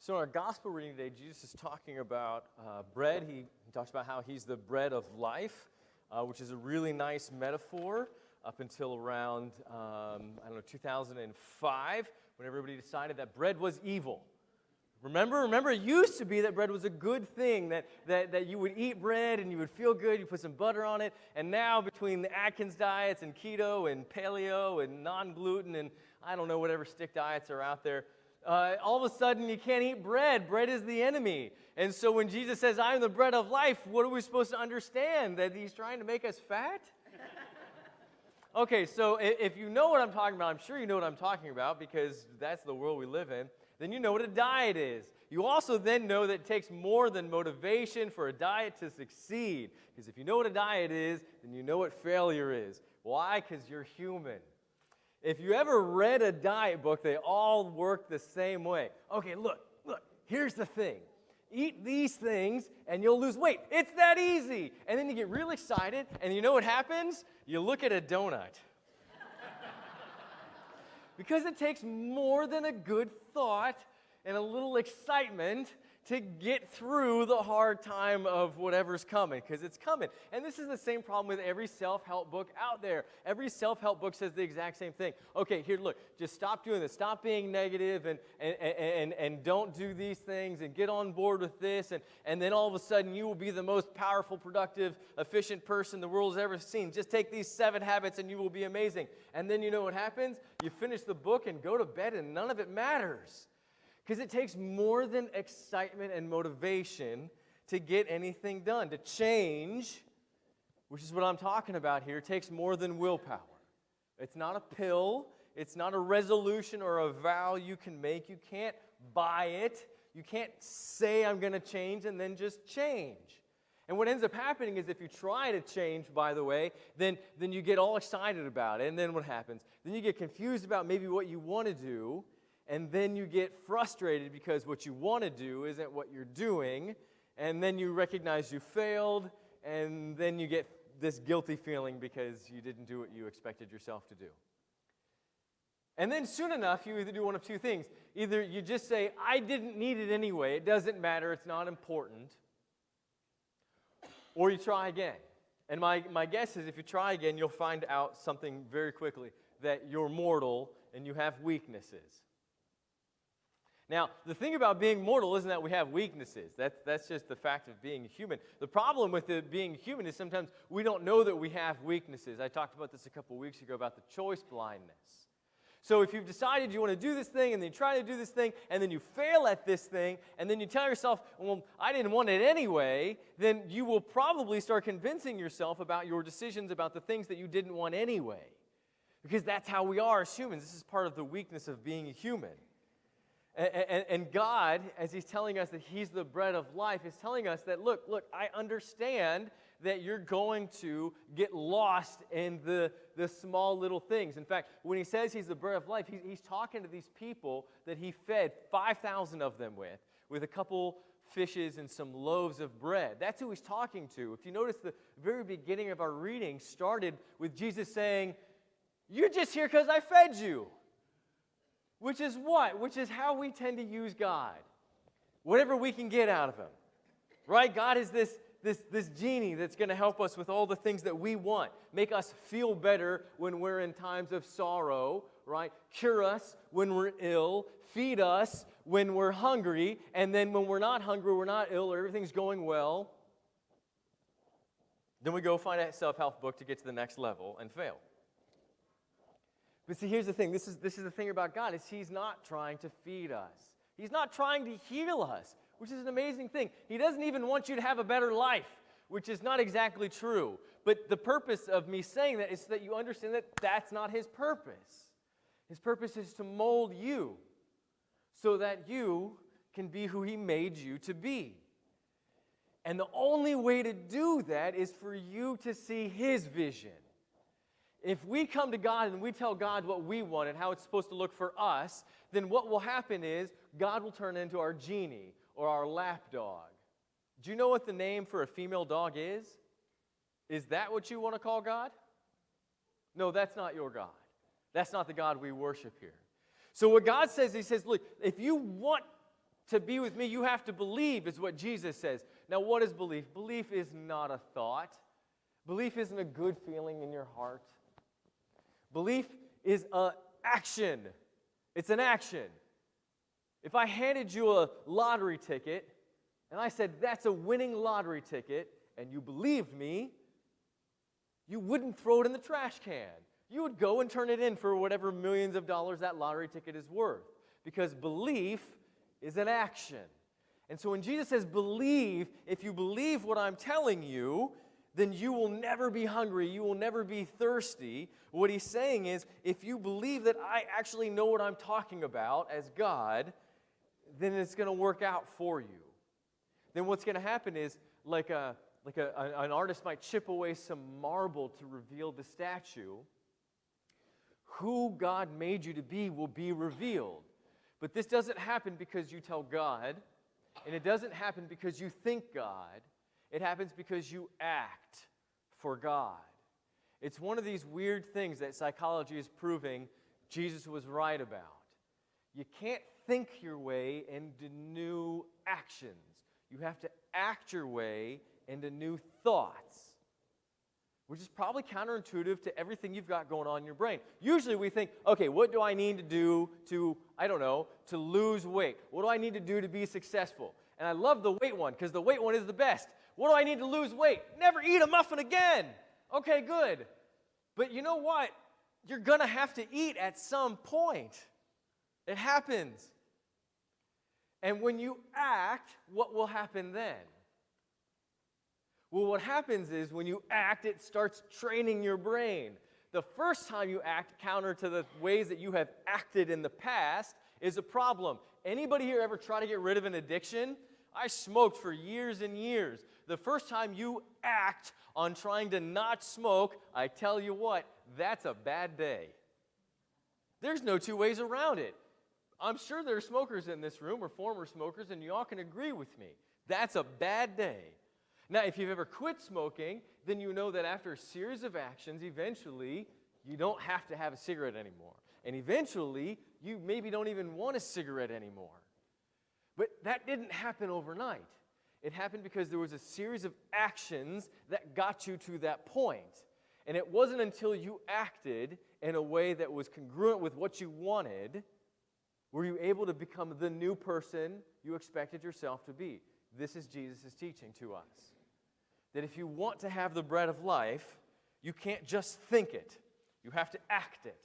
So in our gospel reading today, Jesus is talking about bread. He talks about how he's the bread of life, which is a really nice metaphor up until around, 2005, when everybody decided that bread was evil. Remember, it used to be that bread was a good thing, that you would eat bread and you would feel good, you put some butter on it, and now between the Atkins diets and keto and paleo and non-gluten and I don't know, whatever stick diets are out there, all of a sudden you can't eat bread. Bread is the enemy. And so when Jesus says, I am the bread of life, what are we supposed to understand? That he's trying to make us fat? Okay, so if you know what I'm talking about, I'm sure you know what I'm talking about because that's the world we live in, then you know what a diet is. You also then know that it takes more than motivation for a diet to succeed. Because if you know what a diet is, then you know what failure is. Why? Because you're human. If you ever read a diet book, they all work the same way. Okay, look, here's the thing. Eat these things and you'll lose weight. It's that easy. And then you get real excited and you know what happens? You look at a donut. Because it takes more than a good thought and a little excitement to get through the hard time of whatever's coming, because it's coming. And this is the same problem with every self-help book out there. Every self-help book says the exact same thing. Okay, here, look, just stop doing this. Stop being negative and don't do these things and get on board with this. And then all of a sudden you will be the most powerful, productive, efficient person the world has ever seen. Just take these 7 habits and you will be amazing. And then you know what happens? You finish the book and go to bed and none of it matters. Because it takes more than excitement and motivation to get anything done. To change, which is what I'm talking about here, takes more than willpower. It's not a pill. It's not a resolution or a vow you can make. You can't buy it. You can't say, I'm going to change, and then just change. And what ends up happening is if you try to change, by the way, then you get all excited about it. And then what happens? Then you get confused about maybe what you want to do. And then you get frustrated because what you want to do isn't what you're doing. And then you recognize you failed. And then you get this guilty feeling because you didn't do what you expected yourself to do. And then soon enough, you either do one of two things. Either you just say, I didn't need it anyway. It doesn't matter. It's not important. Or you try again. And my guess is if you try again, you'll find out something very quickly. That you're mortal and you have weaknesses. Now, the thing about being mortal isn't that we have weaknesses. That's just the fact of being human. The problem with it being human is sometimes we don't know that we have weaknesses. I talked about this a couple weeks ago about the choice blindness. So if you've decided you want to do this thing, and then you try to do this thing, and then you fail at this thing, and then you tell yourself, well, I didn't want it anyway, then you will probably start convincing yourself about your decisions about the things that you didn't want anyway. Because that's how we are as humans. This is part of the weakness of being a human. And God, as he's telling us that he's the bread of life, is telling us that, look, I understand that you're going to get lost in the small little things. In fact, when he says he's the bread of life, he's talking to these people that he fed 5,000 of them with a couple fishes and some loaves of bread. That's who he's talking to. If you notice, the very beginning of our reading started with Jesus saying, you're just here because I fed you. Which is what? Which is how we tend to use God. Whatever we can get out of him. Right? God is this genie that's going to help us with all the things that we want. Make us feel better when we're in times of sorrow. Right? Cure us when we're ill. Feed us when we're hungry. And then when we're not hungry, we're not ill, or everything's going well. Then we go find a self-help book to get to the next level and fail. But see, here's the thing. This is the thing about God, is he's not trying to feed us. He's not trying to heal us, which is an amazing thing. He doesn't even want you to have a better life, which is not exactly true. But the purpose of me saying that is so that you understand that that's not his purpose. His purpose is to mold you so that you can be who he made you to be. And the only way to do that is for you to see his vision. If we come to God and we tell God what we want and how it's supposed to look for us, then what will happen is God will turn into our genie or our lapdog. Do you know what the name for a female dog is? Is that what you want to call God? No, that's not your God. That's not the God we worship here. So what God says, he says, look, if you want To be with me, you have to believe, is what Jesus says. Now, what is belief? Belief is not a thought. Belief isn't a good feeling in your heart. Belief is an action. It's an action. If I handed you a lottery ticket, and I said, that's a winning lottery ticket, and you believed me, you wouldn't throw it in the trash can. You would go and turn it in for whatever millions of dollars that lottery ticket is worth. Because belief is an action. And so when Jesus says believe, if you believe what I'm telling you, then you will never be hungry, you will never be thirsty. What he's saying is, if you believe that I actually know what I'm talking about as God, then it's going to work out for you. Then what's going to happen is, an artist might chip away some marble to reveal the statue, who God made you to be will be revealed. But this doesn't happen because you tell God, and it doesn't happen because you think God. It happens because you act for God. It's one of these weird things that psychology is proving Jesus was right about. You can't think your way into new actions. You have to act your way into new thoughts, which is probably counterintuitive to everything you've got going on in your brain. Usually we think, okay, what do I need to do to lose weight? What do I need to do to be successful? And I love the weight one, because the weight one is the best. What do I need to lose weight? Never eat a muffin again. Okay, good. But you know what? You're going to have to eat at some point. It happens. And when you act, what will happen then? Well, what happens is when you act, it starts training your brain. The first time you act counter to the ways that you have acted in the past is a problem. Anybody here ever try to get rid of an addiction? I smoked for years and years. The first time you act on trying to not smoke, I tell you what, that's a bad day. There's no two ways around it. I'm sure there are smokers in this room or former smokers, and you all can agree with me. That's a bad day. Now, if you've ever quit smoking, then you know that after a series of actions, eventually, you don't have to have a cigarette anymore. And eventually, you maybe don't even want a cigarette anymore. But that didn't happen overnight. It happened because there was a series of actions that got you to that point. And it wasn't until you acted in a way that was congruent with what you wanted, were you able to become the new person you expected yourself to be. This is Jesus' teaching to us. That if you want to have the bread of life, you can't just think it. You have to act it.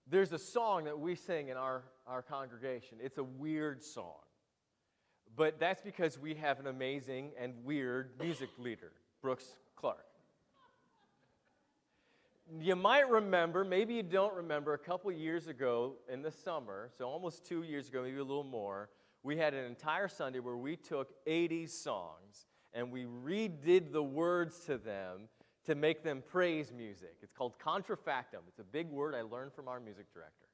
There's a song that we sing in our congregation. It's a weird song. But that's because we have an amazing and weird music leader, Brooks Clark. You might remember, maybe you don't remember, a couple years ago in the summer, so almost 2 years ago, maybe a little more, we had an entire Sunday where we took 80s songs and we redid the words to them to make them praise music. It's called contrafactum. It's a big word I learned from our music director.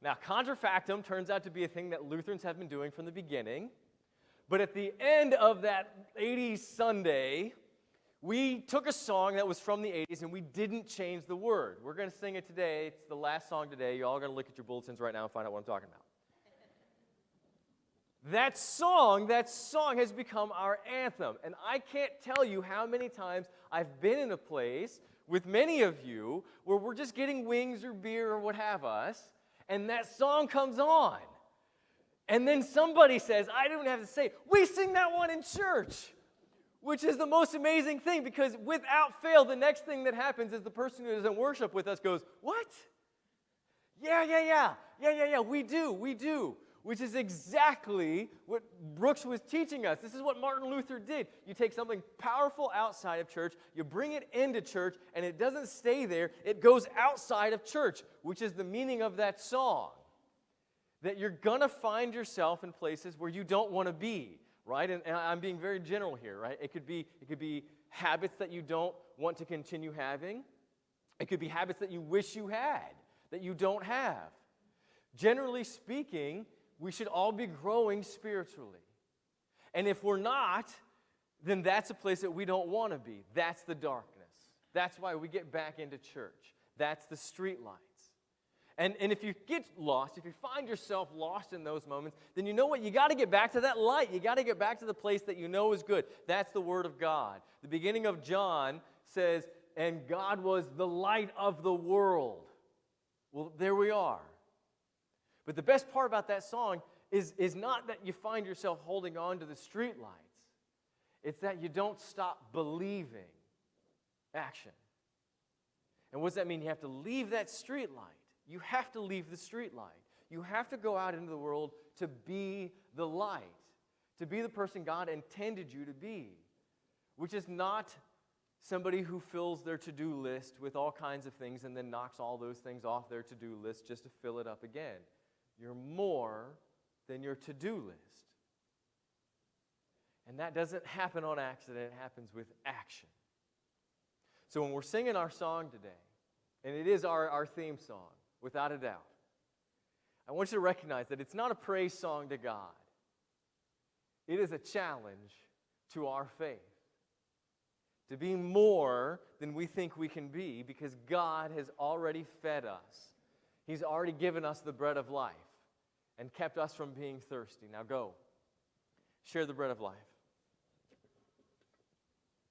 Now, contrafactum turns out to be a thing that Lutherans have been doing from the beginning. But at the end of that 80s Sunday, we took a song that was from the 80s and we didn't change the word. We're going to sing it today. It's the last song today. You're all going to look at your bulletins right now and find out what I'm talking about. That song has become our anthem. And I can't tell you how many times I've been in a place with many of you where we're just getting wings or beer or what have us, and that song comes on. And then somebody says, I don't have to say, we sing that one in church, which is the most amazing thing, because without fail, the next thing that happens is the person who doesn't worship with us goes, what? Yeah, we do. Which is exactly what Brooks was teaching us. This is what Martin Luther did. You take something powerful outside of church, you bring it into church, and it doesn't stay there. It goes outside of church, which is the meaning of that song. That you're going to find yourself in places where you don't want to be, right? And I'm being very general here, right? It could be habits that you don't want to continue having. It could be habits that you wish you had, that you don't have. Generally speaking, we should all be growing spiritually. And if we're not, then that's a place that we don't want to be. That's the darkness. That's why we get back into church. That's the street lights. And if you get lost, if you find yourself lost in those moments, then you know what? You got to get back to that light. You got to get back to the place that you know is good. That's the Word of God. The beginning of John says, and God was the light of the world. Well, there we are. But the best part about that song is not that you find yourself holding on to the streetlights. It's that you don't stop believing. Action. And what does that mean? You have to leave that streetlight. You have to leave the streetlight. You have to go out into the world to be the light, to be the person God intended you to be, which is not somebody who fills their to-do list with all kinds of things and then knocks all those things off their to-do list just to fill it up again. You're more than your to-do list. And that doesn't happen on accident. It happens with action. So when we're singing our song today, and it is our theme song, without a doubt, I want you to recognize that it's not a praise song to God. It is a challenge to our faith. To be more than we think we can be, because God has already fed us. He's already given us the bread of life and kept us from being thirsty. Now go, share the bread of life.